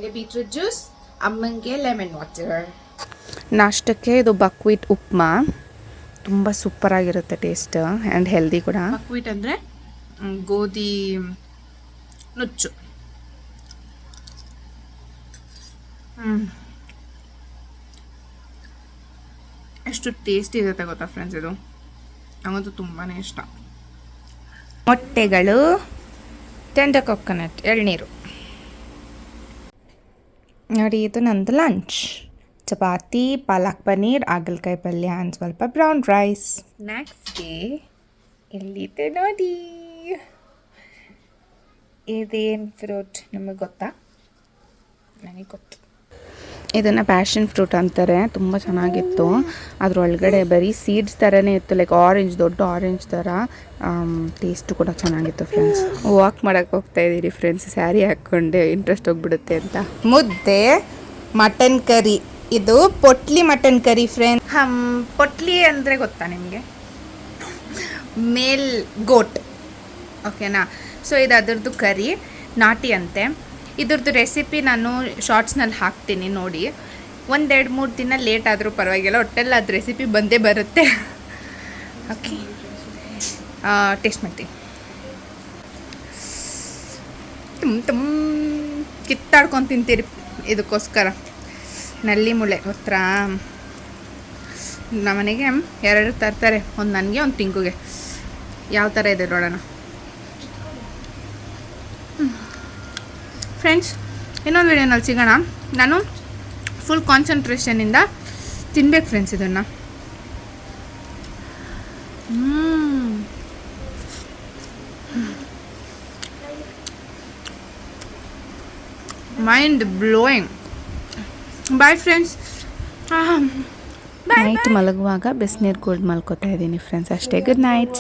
ನನಗೆ beetroot juice, ಅಮ್ಮಂಗೆ lemon water. ನಾಷ್ಟಕ್ಕೆ ಇದು ಬಕ್ವೀಟ್ ಉಪ್ಮಾ, ತುಂಬ ಸೂಪರಾಗಿರುತ್ತೆ ಟೇಸ್ಟ್ ಆ್ಯಂಡ್ ಹೆಲ್ದಿ ಕೂಡ. ಬಕ್ವೀಟ್ ಅಂದರೆ ಗೋಧಿ ನುಚ್ಚು. ಎಷ್ಟು ಟೇಸ್ಟಿ ಇರುತ್ತೆ ಗೊತ್ತಾ ಫ್ರೆಂಡ್ಸ್, ಇದು ನಂಗಂತೂ ತುಂಬಾ ಇಷ್ಟ. ಮೊಟ್ಟೆಗಳು, ಟೆಂಡರ್ ಕೊಕೊನಟ್, ಎಳ್ನೀರು. ನೋಡಿ, ಇದು ನಂದು ಲಂಚ್. ಚಪಾತಿ, ಪಾಲಕ್ ಪನ್ನೀರ್, ಹಾಗಲಕಾಯಿ ಪಲ್ಯ ಆ್ಯಂಡ್ ಸ್ವಲ್ಪ ಬ್ರೌನ್ ರೈಸ್. ಸ್ನ್ಯಾಕ್ಸ್ಗೆ ಎಲ್ಲಿದೆ ನೋಡಿ, ಇದೇನು ಫ್ರೂಟ್ ನಿಮಗೆ ಗೊತ್ತಾ? ನನಗೆ ಗೊತ್ತು. ಇದನ್ನು ಪ್ಯಾಷನ್ ಫ್ರೂಟ್ ಅಂತಾರೆ. ತುಂಬ ಚೆನ್ನಾಗಿತ್ತು. ಅದರೊಳಗಡೆ ಬರೀ ಸೀಡ್ಸ್ ಥರನೇ ಇತ್ತು, ಲೈಕ್ ಆರೆಂಜ್, ದೊಡ್ಡ ಆರೆಂಜ್ ಥರ. ಟೇಸ್ಟು ಕೂಡ ಚೆನ್ನಾಗಿತ್ತು ಫ್ರೆಂಡ್ಸ್. ವಾಕ್ ಮಾಡೋಕ್ಕೆ ಹೋಗ್ತಾ ಇದ್ದೀರಿ ಫ್ರೆಂಡ್ಸ್, ಸ್ಯಾರಿ ಹಾಕ್ಕೊಂಡೆ ಇಂಟ್ರೆಸ್ಟ್ ಹೋಗ್ಬಿಡುತ್ತೆ ಅಂತ. ಮುದ್ದೆ, ಮಟನ್ ಕರಿ. ಇದು potli mutton curry friends. Potli ಅಂದರೆ ಗೊತ್ತಾ ನಿಮಗೆ? ಮೇಲ್ ಗೋಟ್, ಓಕೆನಾ? ಸೊ ಇದು ಅದರದ್ದು ಕರಿ, ನಾಟಿ ಅಂತೆ. ಇದ್ರದ್ದು ರೆಸಿಪಿ ನಾನು ಶಾರ್ಟ್ಸ್ನಲ್ಲಿ ಹಾಕ್ತೀನಿ ನೋಡಿ. 1-2-3 ದಿನ ಲೇಟ್ ಆದರೂ ಪರವಾಗಿಲ್ಲ, ಒಟ್ಟೆಲ್ಲ ಅದು ರೆಸಿಪಿ ಬಂದೇ ಬರುತ್ತೆ. ಓಕೆ, ಟೇಸ್ಟ್ ಮಾಡ್ತೀನಿ. ತುಂಬ ಕಿತ್ತಾಡ್ಕೊಂಡು ತಿಂತೀರಿ ಇದಕ್ಕೋಸ್ಕರ. ನಲ್ಲಿ ಮುಳೆ ಗೊತ್ತಾ? ನಮ್ಮನೆಗೆ 2 ತರ್ತಾರೆ, ಒಂದು ನನಗೆ, ಒಂದು ಟಿಂಕುಗೆ. ಯಾವ ಥರ ಇದೆ ನೋಡೋಣ ಫ್ರೆಂಡ್ಸ್. ಇನ್ನೊಂದು ವಿಡಿಯೋನಲ್ಲಿ ಸಿಗೋಣ. ನಾನು ಫುಲ್ ಕಾನ್ಸಂಟ್ರೇಷನಿಂದ ತಿನ್ಬೇಕು ಫ್ರೆಂಡ್ಸ್ ಇದನ್ನು. Mind blowing. Bye friends. Night ಮಲಗುವಾಗ ಬಿಸಿನೀರು ಕುಡಿದು ಮಲ್ಕೋತಾ ಇದ್ದೀನಿ ಫ್ರೆಂಡ್ಸ್ ಅಷ್ಟೇ. Good night.